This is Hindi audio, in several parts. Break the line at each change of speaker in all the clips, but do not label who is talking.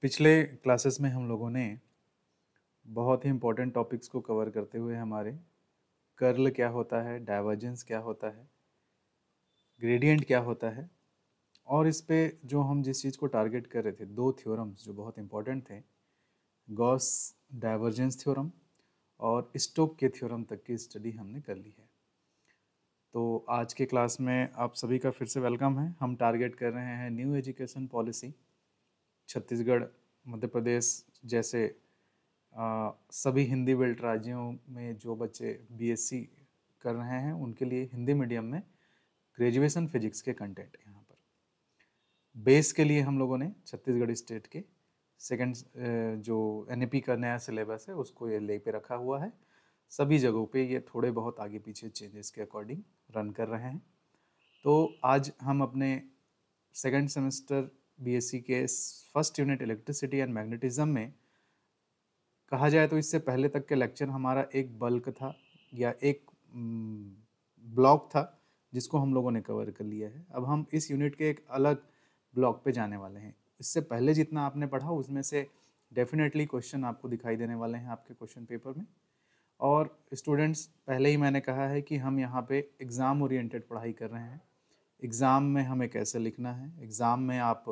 पिछले क्लासेस में हम लोगों ने बहुत ही इम्पोर्टेंट टॉपिक्स को कवर करते हुए हमारे कर्ल क्या होता है, डाइवर्जेंस क्या होता है, ग्रेडियंट क्या होता है, और इस पे जो हम जिस चीज़ को टारगेट कर रहे थे, दो थ्योरम्स जो बहुत इम्पोर्टेंट थे, गॉस डाइवर्जेंस थ्योरम और स्टोक के थ्योरम तक की स्टडी हमने कर ली है। तो आज के क्लास में आप सभी का फिर से वेलकम है। हम टारगेट कर रहे हैं new education policy, Chhattisgarh, Madhya Pradesh जैसे सभी हिंदी बेल्ट राज्यों में जो बच्चे बीएससी कर रहे हैं उनके लिए हिंदी मीडियम में ग्रेजुएशन फिजिक्स के कंटेंट यहाँ पर बेस के लिए हम लोगों ने छत्तीसगढ़ स्टेट के सेकंड जो एनईपी का नया सिलेबस है उसको ये ले पे रखा हुआ है। सभी जगहों पे ये थोड़े बहुत आगे पीछे चेंजेस के अकॉर्डिंग रन कर रहे हैं। तो आज हम अपने सेकंड सेमेस्टर बीएससी के first unit electricity and magnetism में, कहा जाए तो इससे पहले तक के लेक्चर हमारा एक बल्क था या एक ब्लॉक था जिसको हम लोगों ने कवर कर लिया है। अब हम इस यूनिट के एक अलग ब्लॉक पे जाने वाले हैं। इससे पहले जितना आपने पढ़ा उसमें से डेफिनेटली क्वेश्चन आपको दिखाई देने वाले हैं आपके क्वेश्चन पेपर में। और स्टूडेंट्स, पहले ही मैंने कहा है कि हम यहाँ पे एग्ज़ाम ओरिएंटेड पढ़ाई कर रहे हैं। एग्ज़ाम में हमें कैसे लिखना है, एग्ज़ाम में आप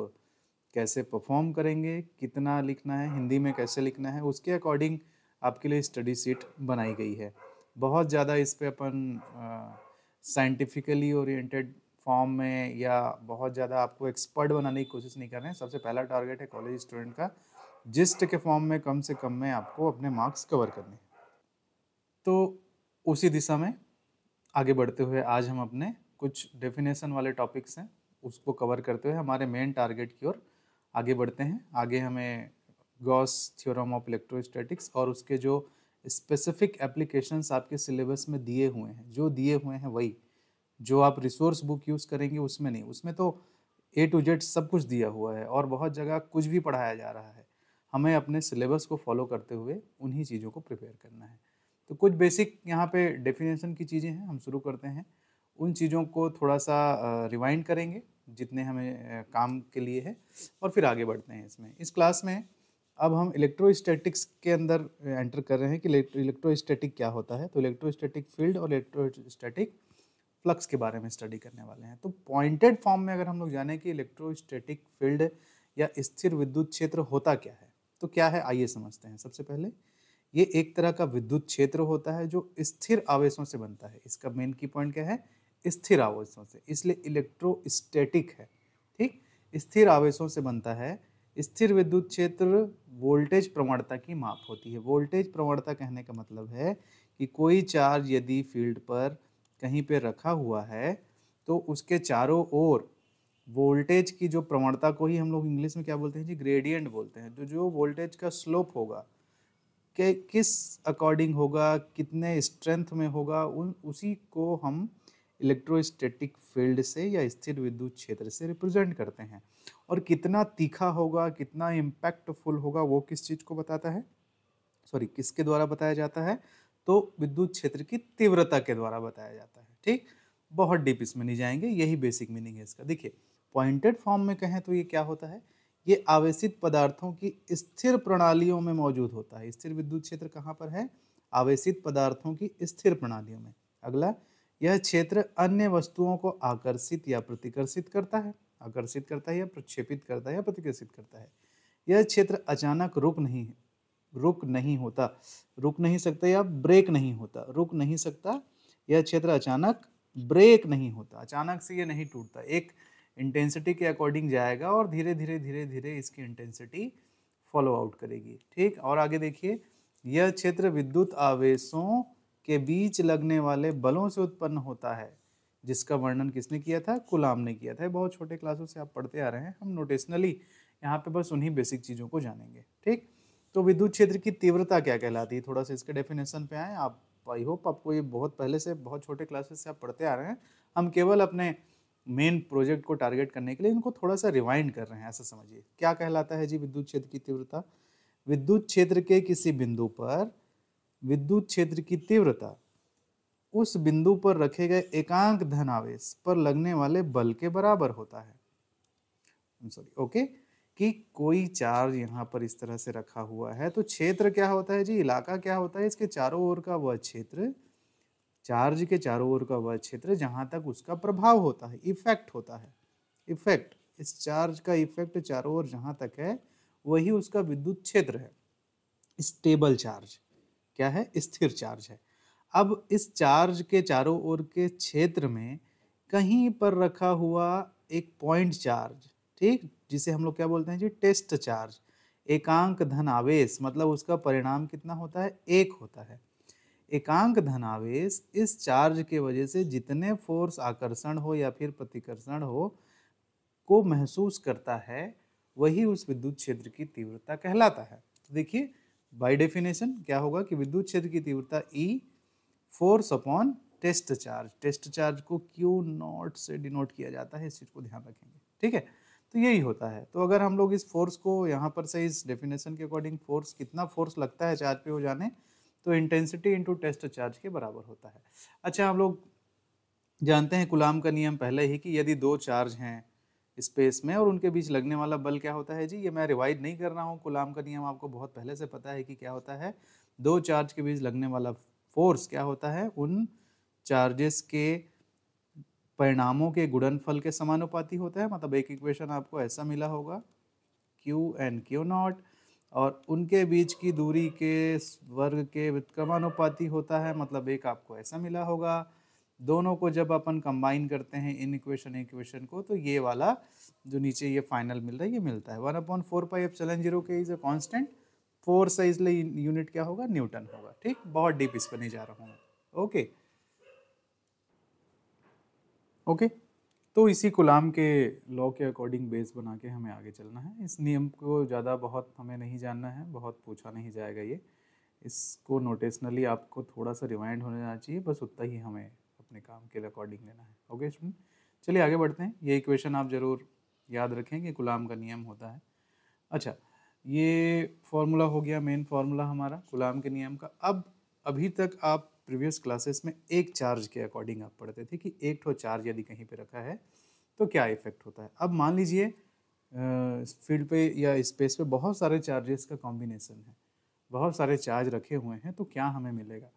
कैसे परफॉर्म करेंगे, कितना लिखना है, हिंदी में कैसे लिखना है, उसके अकॉर्डिंग आपके लिए स्टडी शीट बनाई गई है। बहुत ज़्यादा इस पे अपन साइंटिफिकली ओरिएंटेड फॉर्म में या बहुत ज़्यादा आपको एक्सपर्ट बनाने की कोशिश नहीं कर रहे हैं। सबसे पहला टारगेट है कॉलेज स्टूडेंट का जिस्ट के फॉर्म में कम से कम में आपको अपने मार्क्स कवर करने हैं। तो उसी दिशा में आगे बढ़ते हुए आज हम अपने कुछ डेफिनेशन वाले टॉपिक्स हैं उसको कवर करते हुए हमारे मेन टारगेट की ओर आगे बढ़ते हैं। आगे हमें गॉस थ्योरम ऑफ इलेक्ट्रोस्टैटिक्स और उसके जो स्पेसिफिक एप्लीकेशंस आपके सिलेबस में दिए हुए हैं, जो दिए हुए हैं वही, जो आप रिसोर्स बुक यूज़ करेंगे उसमें नहीं। उसमें तो ए टू जेड सब कुछ दिया हुआ है और बहुत जगह कुछ भी पढ़ाया जा रहा है। हमें अपने सिलेबस को फॉलो करते हुए उन्हीं चीज़ों को प्रिपेयर करना है। तो कुछ बेसिक यहाँ पे डेफिनेशन की चीज़ें हैं, हम शुरू करते हैं। उन चीज़ों को थोड़ा सा रिवाइंड करेंगे जितने हमें काम के लिए है और फिर आगे बढ़ते हैं इसमें। इस क्लास में अब हम इलेक्ट्रोस्टैटिक्स के अंदर एंटर कर रहे हैं कि इलेक्ट्रोस्टैटिक क्या होता है। तो इलेक्ट्रोस्टैटिक फील्ड और इलेक्ट्रोस्टैटिक फ्लक्स के बारे में स्टडी करने वाले हैं। तो पॉइंटेड फॉर्म में अगर हम लोग जाने कि इलेक्ट्रोस्टैटिक फील्ड या स्थिर विद्युत क्षेत्र होता क्या है, तो क्या है आइए समझते हैं। सबसे पहले ये एक तरह का विद्युत क्षेत्र होता है जो स्थिर आवेशों से बनता है। इसका मेन की पॉइंट क्या है, स्थिर आवेशों से, इसलिए इलेक्ट्रोस्टैटिक है। ठीक, स्थिर आवेशों से बनता है। स्थिर विद्युत क्षेत्र वोल्टेज प्रवणता की माप होती है। वोल्टेज प्रवणता कहने का मतलब है कि कोई चार्ज यदि फील्ड पर कहीं पे रखा हुआ है तो उसके चारों ओर वोल्टेज की जो प्रवणता को ही हम लोग इंग्लिश में क्या बोलते हैं जी, ग्रेडियंट बोलते हैं। तो जो वोल्टेज का स्लोप होगा कि किस अकॉर्डिंग होगा, कितने स्ट्रेंथ में होगा, उसी को हम इलेक्ट्रोस्टैटिक फील्ड से या स्थिर विद्युत क्षेत्र से रिप्रेजेंट करते हैं। और कितना तीखा होगा, कितना इम्पैक्टफुल होगा, वो किस चीज़ को बताता है, सॉरी किसके द्वारा बताया जाता है, तो विद्युत क्षेत्र की तीव्रता के द्वारा बताया जाता है। ठीक, बहुत डीप इसमें नहीं जाएंगे, यही बेसिक मीनिंग है इसका। देखिए, पॉइंटेड फॉर्म में कहें तो ये क्या होता है, ये आवेशित पदार्थों की स्थिर प्रणालियों में मौजूद होता है। स्थिर विद्युत क्षेत्र कहाँ पर है, आवेशित पदार्थों की स्थिर प्रणालियों में। अगला, यह क्षेत्र अन्य वस्तुओं को आकर्षित या प्रतिकर्षित करता है, आकर्षित करता है या प्रक्षेपित करता है या प्रतिकर्षित करता है। यह क्षेत्र अचानक रुक नहीं होता, रुक नहीं सकता या ब्रेक नहीं होता, रुक नहीं सकता। यह क्षेत्र अचानक ब्रेक नहीं होता, अचानक से ये नहीं टूटता, एक इंटेंसिटी के अकॉर्डिंग जाएगा और धीरे धीरे धीरे धीरे इसकी इंटेंसिटी फॉलो आउट करेगी। ठीक, और आगे देखिए, यह क्षेत्र विद्युत आवेशों के बीच लगने वाले बलों से उत्पन्न होता है, जिसका वर्णन किसने किया था, कुलाम ने किया था। बहुत छोटे क्लासों से आप पढ़ते आ रहे हैं, हम नोटेशनली यहाँ पे बस उन्हीं बेसिक चीज़ों को जानेंगे। ठीक, तो विद्युत क्षेत्र की तीव्रता क्या कहलाती है, थोड़ा सा इसके डेफिनेशन पे आए आप। आई होप आपको ये बहुत पहले से बहुत छोटे क्लासेस से आप पढ़ते आ रहे हैं। हम केवल अपने मेन प्रोजेक्ट को टारगेट करने के लिए इनको थोड़ा सा रिवाइंड कर रहे हैं, ऐसा समझिए। क्या कहलाता है जी विद्युत क्षेत्र की तीव्रता, विद्युत क्षेत्र के किसी बिंदु पर विद्युत क्षेत्र की तीव्रता उस बिंदु पर रखे गए एकांक धनावेश पर लगने वाले बल के बराबर होता है। सॉरी, ओके, कि कोई चार्ज यहाँ पर इस तरह से रखा हुआ है, तो क्षेत्र क्या होता है जी, इलाका क्या होता है, इसके चारों ओर का वह क्षेत्र, चार्ज के चारों ओर का वह क्षेत्र जहां तक उसका प्रभाव होता है, इफेक्ट होता है, इफेक्ट, इस चार्ज का इफेक्ट चारों ओर जहां तक है वही उसका विद्युत क्षेत्र है। स्टेबल चार्ज क्या है, स्थिर चार्ज है। अब इस चार्ज के चारों ओर के क्षेत्र में कहीं पर रखा हुआ एक पॉइंट चार्ज, ठीक, जिसे हम लोग क्या बोलते हैं जी, टेस्ट चार्ज, एकांक धन आवेश, मतलब उसका परिणाम कितना होता है, 1 होता है। एकांक धन आवेश इस चार्ज के वजह से जितने फोर्स आकर्षण हो या फिर प्रतिकर्षण हो को महसूस करता है, वही उस विद्युत क्षेत्र की तीव्रता कहलाता है। तो देखिए बाय डेफिनेशन क्या होगा कि विद्युत क्षेत्र की तीव्रता E force upon test charge, test charge को Q नॉट से डिनोट किया जाता है, इस चीज को ध्यान रखेंगे, ठीक है। तो यही होता है। तो अगर हम लोग इस फोर्स को यहाँ पर से इस डेफिनेशन के अकॉर्डिंग, फोर्स कितना फोर्स लगता है चार्ज पे हो जाने, तो इंटेंसिटी इनटू टेस्ट चार्ज के बराबर होता है। अच्छा, हम लोग जानते हैं कूलाम का नियम पहले ही कि यदि दो चार्ज हैं स्पेस में और उनके बीच लगने वाला बल क्या होता है जी, ये मैं रिवाइज नहीं कर रहा हूँ, कूलाम का नियम आपको बहुत पहले से पता है कि क्या होता है, दो चार्ज के बीच लगने वाला फोर्स क्या होता है, उन चार्जेस के परिणामों के गुणनफल के समानुपाती होता है। मतलब एक इक्वेशन आपको ऐसा मिला होगा, Q एंड Q नॉट, और उनके बीच की दूरी के वर्ग के व्युत्क्रमानुपाती होता है, मतलब एक आपको ऐसा मिला होगा। दोनों को जब अपन कंबाइन करते हैं इन इक्वेशन को, तो ये वाला जो नीचे ये फाइनल मिल रहा है ये मिलता है 1/4πε0 के इज अ कांस्टेंट, फोर्स है इसलिए यूनिट क्या होगा, न्यूटन होगा। ठीक, बहुत डीप इस पर नहीं जा रहा हूँ। ओके ओके, तो इसी कूलाम के लॉ के अकॉर्डिंग बेस बना के हमें आगे चलना है। इस नियम को ज़्यादा बहुत हमें नहीं जानना है, बहुत पूछा नहीं जाएगा ये, इसको नोटेशनली आपको थोड़ा सा रिमाइंड होने जाना चाहिए, बस उतना ही हमें अपने काम के अकॉर्डिंग लेना है। ओके स्टूडेंट, चलिए आगे बढ़ते हैं। ये इक्वेशन आप ज़रूर याद रखें कि कूलाम का नियम होता है। अच्छा, ये फॉर्मूला हो गया मेन फॉर्मूला हमारा कूलाम के नियम का। अब अभी तक आप प्रीवियस क्लासेस में एक चार्ज के अकॉर्डिंग आप पढ़ते थे कि एक ठो चार्ज यदि कहीं पे रखा है तो क्या इफेक्ट होता है। अब मान लीजिए फील्ड पे या स्पेस पे बहुत सारे चार्जेस का कॉम्बिनेशन है, बहुत सारे चार्ज रखे हुए हैं, तो क्या हमें मिलेगा,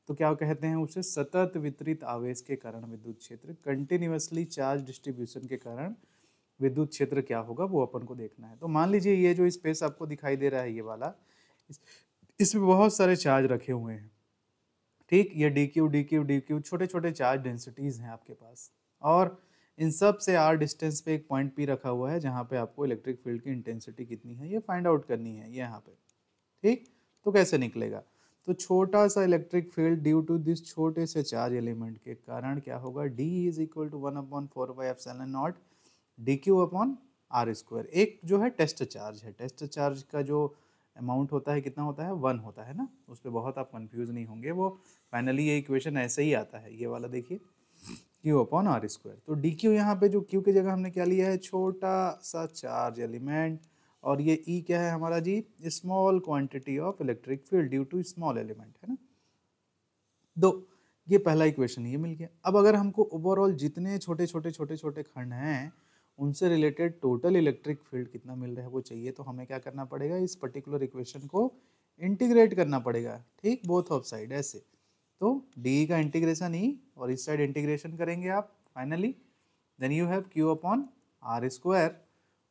तो क्या कहते हैं उसे, सतत वितरित आवेश के कारण विद्युत क्षेत्र, कंटिन्यूअसली चार्ज डिस्ट्रीब्यूशन के कारण विद्युत क्षेत्र क्या होगा वो अपन को देखना है। तो मान लीजिए ये जो स्पेस आपको दिखाई दे रहा है ये वाला, इसमें बहुत सारे चार्ज रखे हुए हैं, ठीक, ये डी क्यू छोटे छोटे चार्ज डेंसिटीज हैं आपके पास, और इन सब से आर डिस्टेंस पे एक पॉइंट पी रखा हुआ है जहाँ पे आपको इलेक्ट्रिक फील्ड की इंटेंसिटी कितनी है ये फाइंड आउट करनी है, ये यहाँ पे। ठीक, तो कैसे निकलेगा, तो छोटा सा electric field due to this छोटे से चार्ज एलिमेंट के कारण क्या होगा, D is equal to 1/4πε0 dq/r²। एक जो है टेस्ट चार्ज है, टेस्ट चार्ज का जो अमाउंट होता है कितना होता है, 1 होता है ना, उस पर बहुत आप कंफ्यूज नहीं होंगे, वो फाइनली ये इक्वेशन ऐसे ही आता है, ये वाला देखिए Q/r²। तो dq यहाँ पे जो q की जगह हमने क्या लिया है, छोटा सा चार्ज एलिमेंट, और ये E क्या है हमारा जी, small quantity of electric field due to small element, है ना। दो, ये पहला इक्वेशन ये मिल गया। अब अगर हमको ओवरऑल जितने छोटे छोटे खंड हैं उनसे रिलेटेड टोटल इलेक्ट्रिक फील्ड कितना मिल रहा है वो चाहिए, तो हमें क्या करना पड़ेगा, इस पर्टिकुलर इक्वेशन को इंटीग्रेट करना पड़ेगा, ठीक, बोथ ऑफ साइड ऐसे। तो डी का इंटीग्रेशन ई और इस साइड इंटीग्रेशन करेंगे आप, finally then you have Q/r²।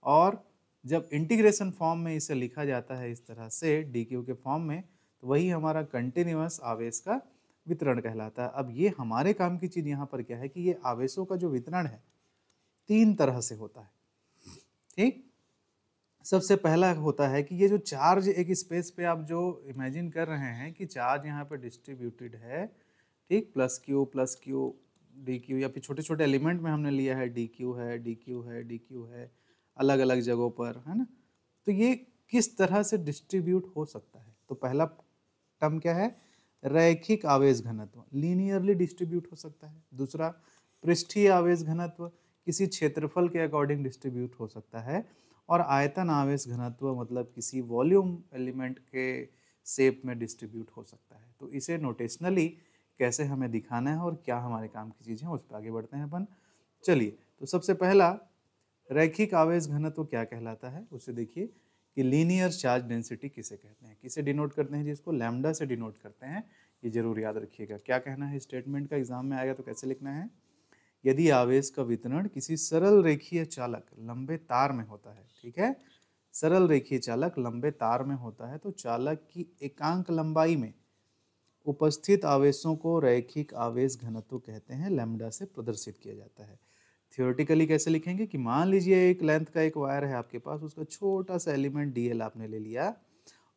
और जब इंटीग्रेशन फॉर्म में इसे लिखा जाता है इस तरह से डी क्यू के फॉर्म में, तो वही हमारा कंटिन्यूअस आवेश का वितरण कहलाता है। अब ये हमारे काम की चीज़ यहाँ पर क्या है कि ये आवेशों का जो वितरण है 3 तरह से होता है। ठीक, सबसे पहला होता है कि ये जो चार्ज एक स्पेस पे आप जो इमेजिन कर रहे हैं कि चार्ज यहाँ पे डिस्ट्रीब्यूटेड है, ठीक, प्लस क्यू डी क्यू, या फिर छोटे छोटे एलिमेंट में हमने लिया है डी क्यू है, डी क्यू है, डी क्यू है, अलग अलग जगहों पर, है ना। तो ये किस तरह से डिस्ट्रीब्यूट हो सकता है, तो पहला टर्म क्या है, रैखिक आवेश घनत्व, लीनियरली डिस्ट्रीब्यूट हो सकता है। दूसरा, पृष्ठीय आवेश घनत्व, किसी क्षेत्रफल के अकॉर्डिंग डिस्ट्रीब्यूट हो सकता है। और आयतन आवेश घनत्व, मतलब किसी वॉल्यूम एलिमेंट के शेप में डिस्ट्रीब्यूट हो सकता है। तो इसे नोटेशनली कैसे हमें दिखाना है और क्या हमारे काम की चीज़ है उस पर आगे बढ़ते हैं अपन। चलिए, तो सबसे पहला रैखिक आवेश घनत्व क्या कहलाता है, उसे देखिए कि लीनियर चार्ज डेंसिटी किसे कहते हैं, किसे डिनोट करते हैं जी, इसको लैम्डा से डिनोट करते हैं। ये जरूर याद रखिएगा। क्या कहना है स्टेटमेंट का, एग्जाम में आएगा तो कैसे लिखना है, यदि आवेश का वितरण किसी सरल रेखीय चालक लंबे तार में होता है, ठीक है, सरल रेखीय चालक लंबे तार में होता है तो चालक की एकांक लंबाई में उपस्थित आवेशों को रैखिक आवेश घनत्व कहते हैं, लैम्डा से प्रदर्शित किया जाता है। थियोरेटिकली कैसे लिखेंगे कि मान लीजिए एक लेंथ का एक वायर है आपके पास, उसका छोटा सा एलिमेंट डीएल आपने ले लिया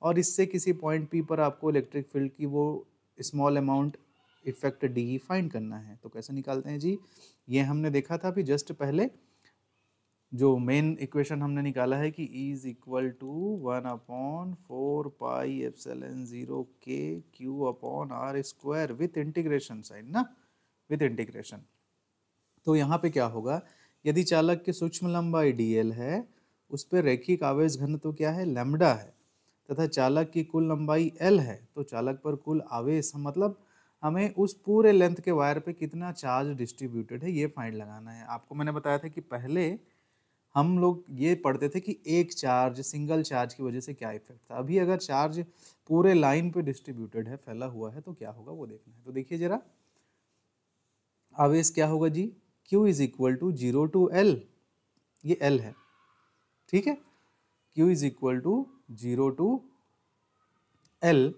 और इससे किसी पॉइंट पी पर आपको इलेक्ट्रिक फील्ड की वो small amount effect D find करना है। तो कैसे निकालते हैं जी, ये हमने देखा था अभी जस्ट पहले, जो मेन इक्वेशन हमने निकाला है कि E is equal to 1/4 pi epsilon 0 के Q upon are square with integration sign ना, विथ इंटीग्रेशन। तो यहाँ पे क्या होगा, यदि चालक की सूक्ष्म लंबाई dl है, उस पर रैखिक आवेश घनत्व क्या है, लैम्डा है, तथा चालक की कुल लंबाई l है, तो चालक पर कुल आवेश, मतलब हमें उस पूरे लेंथ के वायर पे कितना चार्ज डिस्ट्रीब्यूटेड है ये फाइंड लगाना है। आपको मैंने बताया था कि पहले हम लोग ये पढ़ते थे कि एक चार्ज, सिंगल चार्ज की वजह से क्या इफेक्ट था। अभी अगर चार्ज पूरे लाइन पे डिस्ट्रीब्यूटेड है, फैला हुआ है, तो क्या होगा वो देखना है। तो देखिए जरा, आवेश क्या होगा जी, Q is equal to 0 to L, ये L है, ठीक है, Q is equal to 0 to L,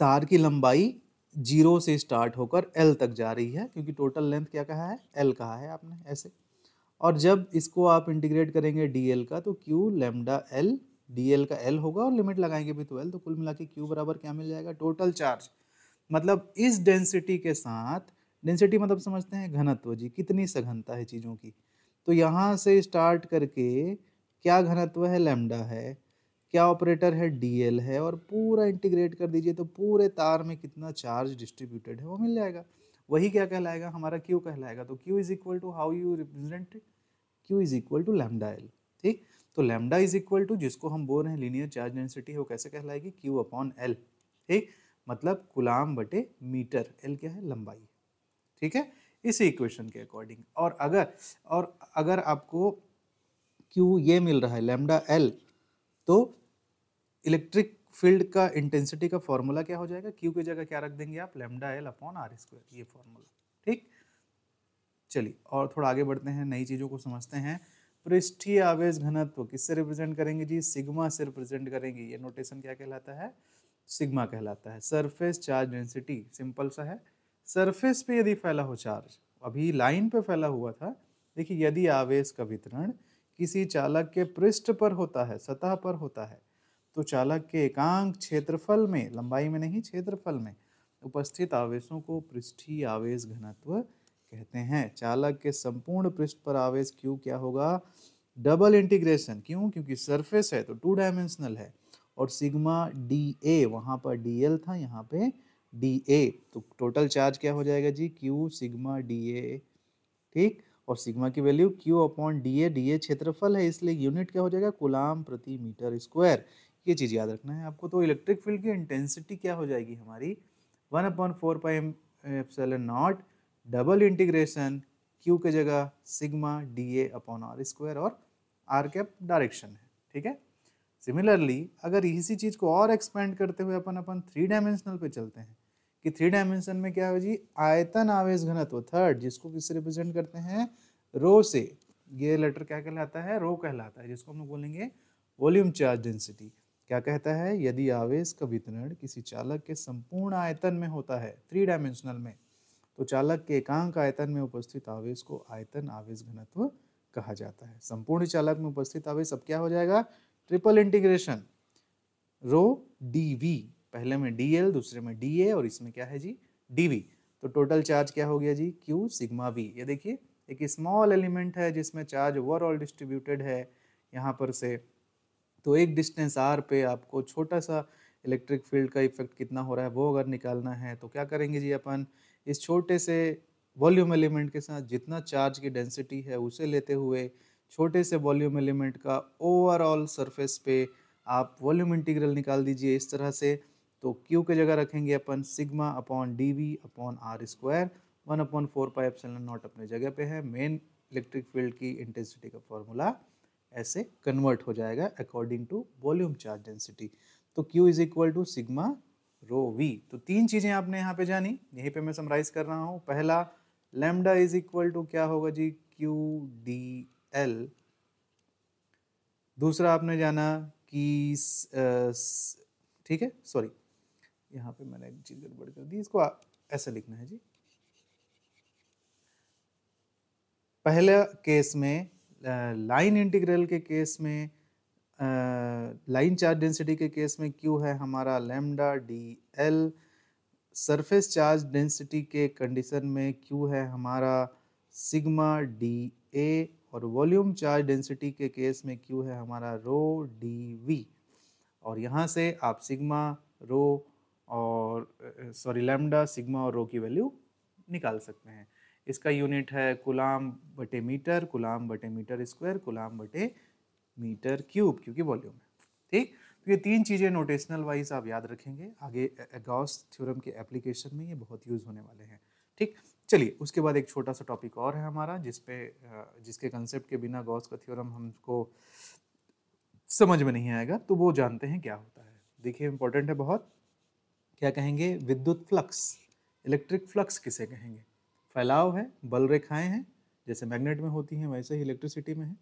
तार की लंबाई 0 से स्टार्ट होकर L तक जा रही है, क्योंकि टोटल लेंथ क्या कहा है, L कहा है आपने ऐसे। और जब इसको आप इंटीग्रेट करेंगे dl का, तो q लैम्डा l, dl का l होगा और लिमिट लगाएंगे भी तो l, तो कुल मिला के q बराबर क्या मिल जाएगा, टोटल चार्ज। मतलब इस डेंसिटी के साथ, डेंसिटी मतलब समझते हैं घनत्व जी, कितनी सघनता है चीज़ों की, तो यहाँ से स्टार्ट करके क्या घनत्व है, लैम्डा है, क्या ऑपरेटर है, dl है, और पूरा इंटीग्रेट कर दीजिए तो पूरे तार में कितना चार्ज डिस्ट्रीब्यूटेड है वो मिल जाएगा। वही क्या कहलाएगा, हमारा Q कहलाएगा। तो Q is equal to, how you represent, Q is equal to lambda L, ठीक। तो लैम्डा इज इक्वल टू, जिसको हम बोल रहे हैं लीनियर चार्ज डेंसिटी, वो कैसे कहलाएगी, Q अपॉन L, ठीक, मतलब कुलाम बटे मीटर, L क्या है, लंबाई, ठीक है, इसी इक्वेशन के अकॉर्डिंग। और अगर आपको Q ये मिल रहा है लैम्डा L, तो इलेक्ट्रिक फील्ड का इंटेंसिटी का फॉर्मूला क्या हो जाएगा, Q की जगह क्या रख देंगे आप, lambda L upon are square, ये फॉर्मूला, ठीक। चलिए और थोड़ा आगे बढ़ते हैं, नई चीज़ों को समझते हैं। पृष्ठीय आवेश घनत्व किससे रिप्रेजेंट करेंगे जी, सिग्मा से रिप्रेजेंट करेंगे। ये नोटेशन क्या कहलाता है, सिग्मा कहलाता है। सरफेस चार्ज डेंसिटी सिंपल सा है, सरफेस पे यदि फैला हो चार्ज, अभी लाइन पे फैला हुआ था, देखिए यदि आवेश का वितरण किसी चालक के पृष्ठ पर होता है, सतह पर होता है, तो चालक के एकांक क्षेत्रफल में, लंबाई में नहीं क्षेत्रफल में, उपस्थित आवेशों को पृष्ठीय आवेश घनत्व कहते हैं। चालक के संपूर्ण पृष्ठ पर आवेश Q क्या होगा, डबल इंटीग्रेशन, क्यों, क्योंकि सरफेस है तो 2 डायमेंशनल है, और सिग्मा dA, वहाँ पर dl था, यहाँ पे dA, तो टोटल चार्ज क्या हो जाएगा जी, Q सिग्मा dA, ठीक। और सिग्मा की value Q upon dA, dA क्षेत्रफल है इसलिए यूनिट क्या हो जाएगा, कूलाम प्रति मीटर स्क्वायर, ये चीज़ याद रखना है आपको। तो इलेक्ट्रिक फील्ड की इंटेंसिटी क्या हो जाएगी हमारी, 1/4 pi epsilon naught double integration Q के जगह sigma dA upon are square, और आर कैप डायरेक्शन है, ठीक है। सिमिलरली अगर इसी चीज़ को और एक्सपेंड करते हुए अपन 3 डायमेंशनल पे चलते हैं, कि 3 डायमेंशन में क्या है जी, आयतन आवेश घनत्व, थर्ड, जिसको किससे रिप्रेजेंट करते हैं, रो से, ये लेटर क्या कहलाता है, रो कहलाता है, जिसको हम लोग बोलेंगे वॉल्यूम चार्ज डेंसिटी। क्या कहता है, यदि आवेश का वितरण किसी चालक के संपूर्ण आयतन में होता है 3 डायमेंशनल में, तो चालक के एकांक आयतन में उपस्थित आवेश को आयतन आवेश घनत्व कहा जाता है। संपूर्ण चालक में उपस्थित आवेश अब क्या हो जाएगा, ट्रिपल इंटीग्रेशन रो dV, पहले में dl, दूसरे में dA, और इसमें क्या है जी, dV। तो टोटल चार्ज क्या हो गया जी, Q सिग्मा V। ये देखिए एक स्मॉल एलिमेंट है जिसमें चार्ज ओवरऑल डिस्ट्रीब्यूटेड है यहाँ पर से, तो एक डिस्टेंस r पे आपको छोटा सा इलेक्ट्रिक फील्ड का इफेक्ट कितना हो रहा है वो अगर निकालना है, तो क्या करेंगे जी, अपन इस छोटे से वॉल्यूम एलिमेंट के साथ जितना चार्ज की डेंसिटी है उसे लेते हुए छोटे से वॉल्यूम एलिमेंट का ओवरऑल सरफेस पे आप वॉल्यूम इंटीग्रल निकाल दीजिए इस तरह से। तो Q के जगह रखेंगे अपन sigma upon dV upon are square, 1/4 pi epsilon naught अपने जगह पे है, मेन इलेक्ट्रिक फील्ड की इंटेंसिटी का फॉर्मूला ऐसे कन्वर्ट हो जाएगा according to volume charge density. तो Q is equal to sigma rho V. तो तीन चीजें आपने यहाँ पे जानी, यहीं पे मैं समराइज कर रहा हूँ। पहला, लैम्डा इज इक्वल टू क्या होगा जी, क्यू डी एल। दूसरा आपने जाना कि ठीक है, सॉरी यहाँ पे मैंने एक चीज गड़बड़ कर दी, इसको ऐसे लिखना है जी। पहले केस में लाइन इंटीग्रल के केस में, लाइन चार्ज डेंसिटी के केस में क्यू है हमारा lambda D L. Surface charge density के कंडीशन में क्यू है हमारा सिग्मा डी ए। और वॉल्यूम चार्ज डेंसिटी के केस में क्यू है हमारा रो डी वी। और यहाँ से आप सिग्मा, रो और सॉरी लैम्डा, सिग्मा और रो की वैल्यू निकाल सकते हैं। इसका यूनिट है कूलाम बटे मीटर, कूलाम बटे मीटर स्क्वायर, कूलाम बटे मीटर क्यूब, क्योंकि वॉल्यूम है। ठीक, तो ये तीन चीज़ें नोटेशनल वाइज आप याद रखेंगे, आगे गॉस थ्योरम के एप्लीकेशन में ये बहुत यूज़ होने वाले हैं। ठीक, चलिए उसके बाद एक छोटा सा टॉपिक और है हमारा जिसके कंसेप्ट के बिना गॉस का थ्योरम हमको समझ में नहीं आएगा, तो वो जानते हैं क्या होता है। देखिए इंपॉर्टेंट है बहुत। क्या कहेंगे, विद्युत फ्लक्स, इलेक्ट्रिक फ्लक्स किसे कहेंगे? फैलाव है, बल रेखाएं हैं, जैसे मैग्नेट में होती हैं वैसे ही इलेक्ट्रिसिटी में है।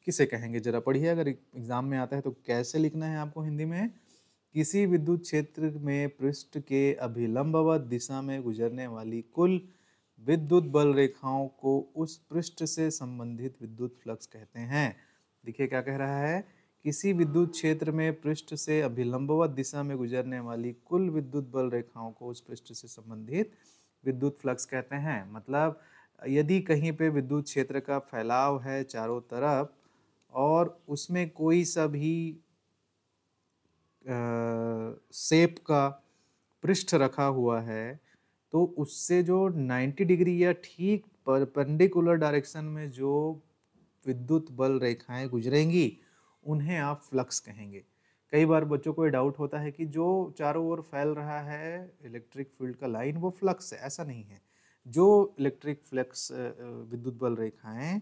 किसे कहेंगे जरा पढ़िए, अगर एग्जाम में आता है तो कैसे लिखना है आपको हिंदी में। किसी विद्युत क्षेत्र में पृष्ठ के अभिलंबवत दिशा में गुजरने वाली कुल विद्युत बल रेखाओं को उस पृष्ठ से संबंधित विद्युत फ्लक्स कहते हैं। देखिए क्या कह रहा है, किसी विद्युत क्षेत्र में पृष्ठ से अभिलंबवत दिशा में गुजरने वाली कुल विद्युत बल रेखाओं को उस पृष्ठ से संबंधित विद्युत फ्लक्स कहते हैं। मतलब यदि कहीं पे विद्युत क्षेत्र का फैलाव है चारों तरफ और उसमें कोई सा भी शेप का पृष्ठ रखा हुआ है, तो उससे जो 90 डिग्री या ठीक परपेंडिकुलर डायरेक्शन में जो विद्युत बल रेखाएं गुजरेंगी उन्हें आप फ्लक्स कहेंगे। कई बार बच्चों को ये डाउट होता है कि जो चारों ओर फैल रहा है इलेक्ट्रिक फील्ड का लाइन वो फ्लक्स है, ऐसा नहीं है। जो इलेक्ट्रिक फ्लक्स विद्युत बल रेखाएं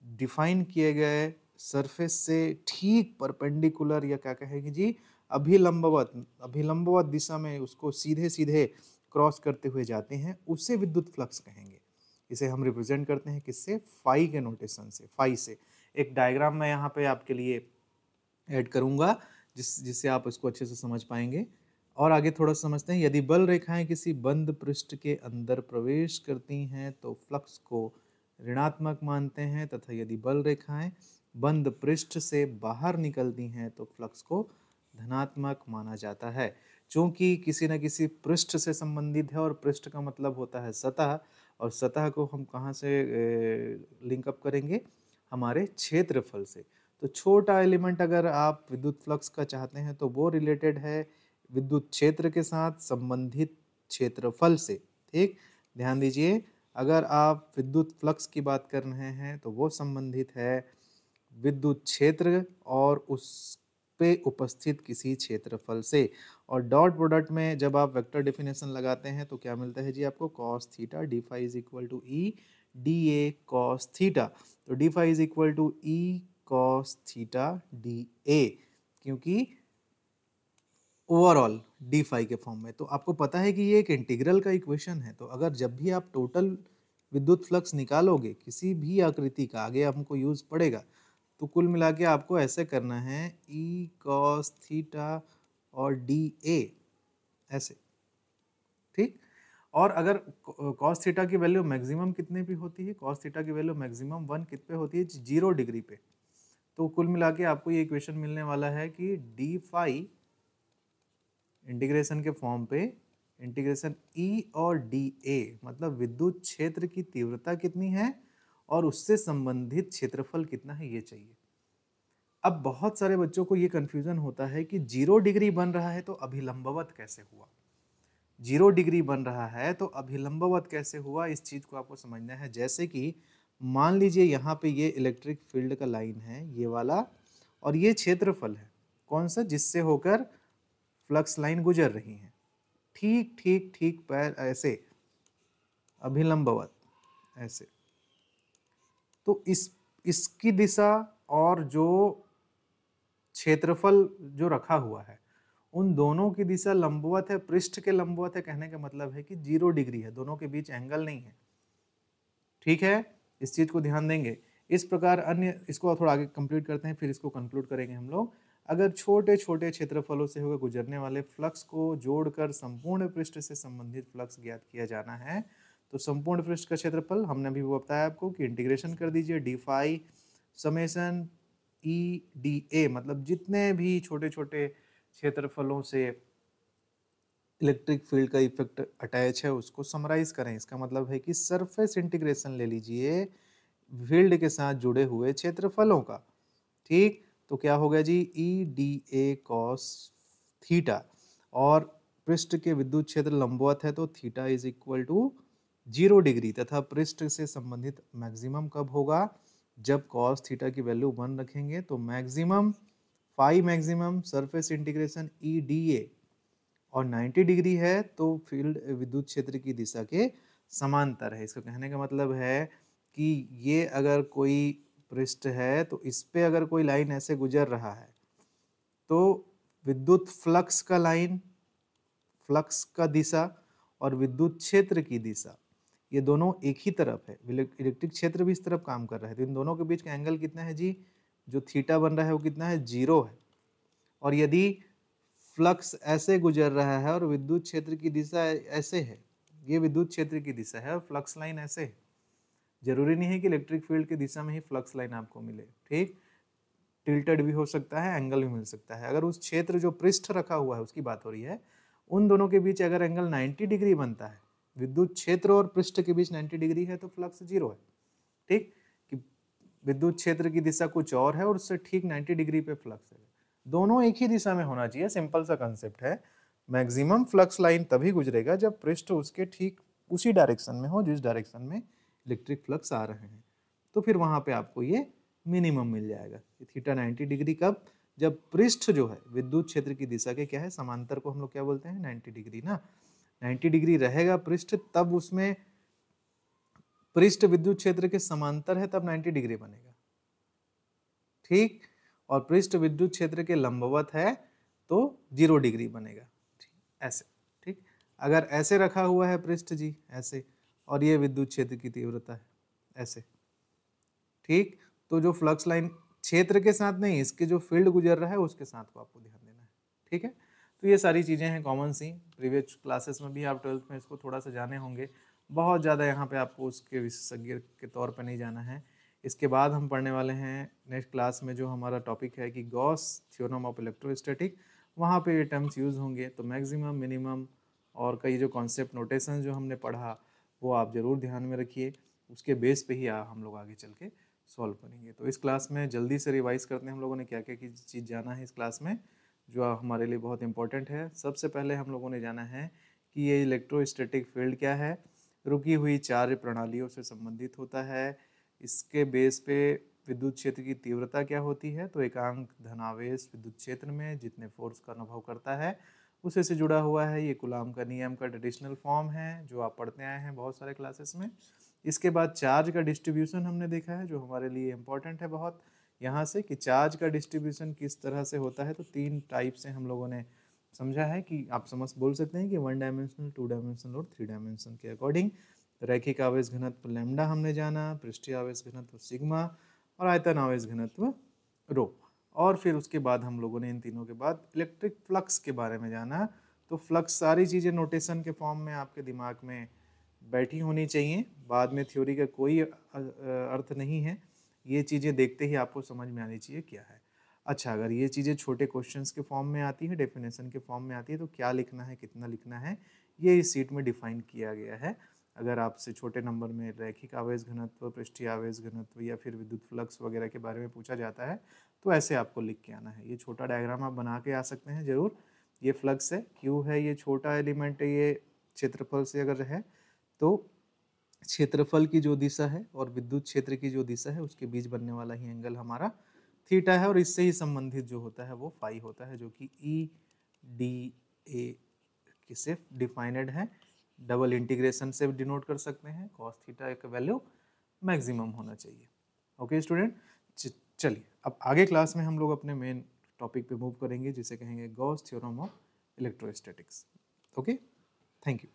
डिफाइन किए गए सरफेस से ठीक परपेंडिकुलर या क्या कहेंगे जी, अभिलंबवत दिशा में उसको सीधे सीधे क्रॉस करते हुए जाते हैं, उसे विद्युत फ्लक्स कहेंगे। इसे हम रिप्रेजेंट करते हैं किससे, फाई के नोटेशन से, फाई से। एक डायग्राम मैं यहाँ पे आपके लिए ऐड करूँगा जिससे आप इसको अच्छे से समझ पाएंगे। और आगे थोड़ा समझते हैं। यदि बल रेखाएं किसी बंद पृष्ठ के अंदर प्रवेश करती हैं तो फ्लक्स को ऋणात्मक मानते हैं, तथा यदि बल रेखाएं बंद पृष्ठ से बाहर निकलती हैं तो फ्लक्स को धनात्मक माना जाता है। चूंकि किसी न किसी पृष्ठ से संबंधित है, और पृष्ठ का मतलब होता है सतह, और सतह को हम कहाँ से लिंक अप करेंगे, हमारे क्षेत्रफल से। तो छोटा एलिमेंट अगर आप विद्युत फ्लक्स का चाहते हैं तो वो रिलेटेड है विद्युत क्षेत्र के साथ संबंधित क्षेत्रफल से। ठीक, ध्यान दीजिए, अगर आप विद्युत फ्लक्स की बात कर रहे हैं तो वो संबंधित है विद्युत क्षेत्र और उस पे उपस्थित किसी क्षेत्रफल से। और डॉट प्रोडक्ट में जब आप वेक्टर डेफिनेशन लगाते हैं तो क्या मिलता है जी आपको, cos theta d phi is equal to E D A cos theta. तो d phi is equal to E cos theta d A, क्योंकि ओवरऑल डी फाई के फॉर्म में। तो आपको पता है कि ये एक इंटीग्रल का इक्वेशन है। तो अगर जब भी आप टोटल विद्युत फ्लक्स निकालोगे किसी भी आकृति का, आगे हमको यूज पड़ेगा, तो कुल मिला के आपको ऐसे करना है ई कॉस थीटा और डी ए ऐसे। ठीक, और अगर कॉस थीटा की वैल्यू मैक्सिमम कितने पे होती है, कॉस थीटा की वैल्यू मैक्सिमम 1 कित पे होती है, 0 डिग्री पे। तो कुल मिला के आपको ये इक्वेशन मिलने वाला है कि डी फाई इंटीग्रेशन के फॉर्म पे इंटीग्रेशन ई और डी ए, मतलब विद्युत क्षेत्र की तीव्रता कितनी है और उससे संबंधित क्षेत्रफल कितना है ये चाहिए। अब बहुत सारे बच्चों को ये कंफ्यूजन होता है कि 0 डिग्री बन रहा है तो अभिलंबवत कैसे हुआ, 0 डिग्री बन रहा है तो अभिलंबवत कैसे हुआ, इस चीज को आपको समझना है। जैसे कि मान लीजिए यहाँ पे ये इलेक्ट्रिक फील्ड का लाइन है ये वाला, और ये क्षेत्रफल है कौन सा, जिससे होकर फ्लक्स लाइन गुजर रही है। ठीक ठीक ठीक पैर ऐसे अभिलंबवत ऐसे, तो इसकी दिशा और जो क्षेत्रफल जो रखा हुआ है उन दोनों की दिशा लंबवत है, पृष्ठ के लंबवत है। कहने का मतलब है कि 0 डिग्री है, दोनों के बीच एंगल नहीं है। ठीक है, इस चीज को ध्यान देंगे। इस प्रकार अन्य, इसको थोड़ा आगे कंप्लीट करते हैं, फिर इसको कंक्लूड करेंगे हम लोग। अगर छोटे छोटे क्षेत्रफलों से होकर गुजरने वाले फ्लक्स को जोड़कर संपूर्ण पृष्ठ से संबंधित फ्लक्स ज्ञात किया जाना है, तो संपूर्ण पृष्ठ का क्षेत्रफल हमने अभी वो बताया आपको कि इंटीग्रेशन कर दीजिए D phi summation E D A, मतलब जितने भी छोटे छोटे क्षेत्रफलों से इलेक्ट्रिक फील्ड का इफेक्ट अटैच है उसको समराइज करें। इसका मतलब है कि सरफेस इंटीग्रेशन ले लीजिए फील्ड के साथ जुड़े हुए क्षेत्रफलों का। ठीक, तो क्या होगा जी, E D A cos theta, और पृष्ठ के विद्युत क्षेत्र लंबवत है तो theta is equal to 0 degree, तथा पृष्ठ से संबंधित मैक्सिमम कब होगा, जब कॉस थीटा की वैल्यू 1 रखेंगे। तो maximum phi maximum surface integration E D A और 90 डिग्री है तो फील्ड विद्युत क्षेत्र की दिशा के समांतर है। इसका कहने का मतलब है कि ये अगर कोई पृष्ठ है तो इस पे अगर कोई लाइन ऐसे गुजर रहा है तो विद्युत फ्लक्स का लाइन, फ्लक्स का दिशा और विद्युत क्षेत्र की दिशा, ये दोनों एक ही तरफ है। इलेक्ट्रिक क्षेत्र भी इस तरफ काम कर रहा है, तो इन दोनों के बीच का एंगल कितना है जी, जो थीटा बन रहा है वो कितना है, 0 है। और यदि फ्लक्स ऐसे गुजर रहा है और विद्युत क्षेत्र की दिशा ऐसे है, ये विद्युत क्षेत्र की दिशा है और फ्लक्स लाइन ऐसे है, जरूरी नहीं है कि इलेक्ट्रिक फील्ड की दिशा में ही फ्लक्स लाइन आपको मिले। ठीक, टिल्टेड भी हो सकता है, एंगल भी मिल सकता है। अगर उस क्षेत्र जो पृष्ठ रखा हुआ है उसकी बात हो रही है, उन दोनों के बीच अगर एंगल 90 डिग्री बनता है, विद्युत क्षेत्र और पृष्ठ के बीच 90 डिग्री है तो फ्लक्स 0 है। ठीक, कि विद्युत क्षेत्र की दिशा कुछ और है और उससे ठीक 90 डिग्री पे फ्लक्स है, दोनों एक ही दिशा में होना चाहिए। सिंपल सा कंसेप्ट है। मैक्सिमम फ्लक्स लाइन तभी गुजरेगा जब पृष्ठ उसके ठीक उसी डायरेक्शन में हो जिस डायरेक्शन में इलेक्ट्रिक फ्लक्स आ रहे हैं, तो फिर वहां पे आपको ये मिनिमम मिल जाएगा। थीटा 90 डिग्री कब, जब पृष्ठ जो है विद्युत क्षेत्र की दिशा के क्या है, समांतर को हम लोग क्या बोलते हैं, 90 डिग्री ना। 90 डिग्री रहेगा पृष्ठ, तब उसमें पृष्ठ विद्युत क्षेत्र के समांतर है तब 90 डिग्री बनेगा। ठीक, और पृष्ठ विद्युत क्षेत्र के लंबवत है तो 0 डिग्री बनेगा। ठीक, ऐसे। ठीक, अगर ऐसे रखा हुआ है पृष्ठ जी ऐसे, और ये विद्युत क्षेत्र की तीव्रता है ऐसे, ठीक, तो जो फ्लक्स लाइन क्षेत्र के साथ नहीं, इसके जो फील्ड गुजर रहा है उसके साथ को आपको ध्यान देना है। ठीक है, तो ये सारी चीज़ें हैं कॉमन सी, प्रीवियस क्लासेस में भी आप 12th में इसको थोड़ा सा जाने होंगे। बहुत ज़्यादा यहाँ पे आपको उसके विशेषज्ञ के तौर पे नहीं जाना है। इसके बाद हम पढ़ने वाले हैं नेक्स्ट क्लास में जो हमारा टॉपिक है कि गॉस थ्योरम ऑफ इलेक्ट्रोस्टैटिक, वहाँ पे ये टर्म्स यूज़ होंगे। तो मैक्सिमम, मिनिमम और कई जो कॉन्सेप्ट नोटेशन जो हमने पढ़ा वो आप ज़रूर ध्यान में रखिए, उसके बेस पे ही हम लोग आगे चल के सॉल्व करेंगे। तो इस क्लास में जल्दी से रिवाइज करते हैं हम लोगों ने क्या क्या चीज़ जाना है इस क्लास में जो हमारे लिए बहुत इंपॉर्टेंट है। सबसे पहले हम लोगों ने जाना है कि ये इलेक्ट्रोस्टैटिक फील्ड क्या है, रुकी हुई चार्ज प्रणालियों से संबंधित होता है। इसके बेस पे विद्युत क्षेत्र की तीव्रता क्या होती है, तो एकांक धनावेश विद्युत क्षेत्र में जितने फोर्स का अनुभव करता है उसे से जुड़ा हुआ है। ये कूलाम का नियम का ट्रेडिशनल फॉर्म है जो आप पढ़ते आए हैं बहुत सारे क्लासेस में। इसके बाद चार्ज का डिस्ट्रीब्यूशन हमने देखा है जो हमारे लिए इम्पोर्टेंट है बहुत, यहाँ से कि चार्ज का डिस्ट्रीब्यूशन किस तरह से होता है। तो 3 टाइप से हम लोगों ने समझा है कि आप समझ बोल सकते हैं कि 1 डायमेंशनल, 2 डायमेंशनल और 3 डायमेंशन के अकॉर्डिंग। रैखिक आवेश घनत्व लैम्डा हमने जाना, पृष्ठीय आवेश घनत्व सिग्मा और आयतन आवेश घनत्व रो। और फिर उसके बाद हम लोगों ने इन तीनों के बाद इलेक्ट्रिक फ्लक्स के बारे में जाना। तो फ्लक्स सारी चीज़ें नोटेशन के फॉर्म में आपके दिमाग में बैठी होनी चाहिए, बाद में थ्योरी का कोई अर्थ नहीं है, ये चीज़ें देखते ही आपको समझ में आनी चाहिए क्या है। अच्छा, अगर ये चीज़ें छोटे क्वेश्चंस के फॉर्म में आती है, डेफिनेशन के फॉर्म में आती है, तो क्या लिखना है, कितना लिखना है, ये इस सीट में डिफाइन किया गया है। अगर आपसे छोटे नंबर में रैखिक आवेश घनत्व, पृष्ठीय आवेश घनत्व या फिर विद्युत फ्लक्स वगैरह के बारे में पूछा जाता है तो ऐसे आपको लिख के आना है। ये छोटा डायग्राम आप बना के आ सकते हैं ज़रूर। ये फ्लक्स है, क्यू है, ये छोटा एलिमेंट है, ये क्षेत्रफल से अगर है तो क्षेत्रफल की जो दिशा है और विद्युत क्षेत्र की जो दिशा है उसके बीच बनने वाला ही एंगल हमारा थीटा है, और इससे ही संबंधित जो होता है वो फाई होता है, जो कि ई डी ए से डिफाइनेड है। डबल इंटीग्रेशन से डिनोट कर सकते हैं, कॉस थीटा का वैल्यू मैक्सिमम होना चाहिए। ओके स्टूडेंट, चलिए अब आगे क्लास में हम लोग अपने मेन टॉपिक पे मूव करेंगे जिसे कहेंगे Gauss theorem of electrostatics. Okay, thank you.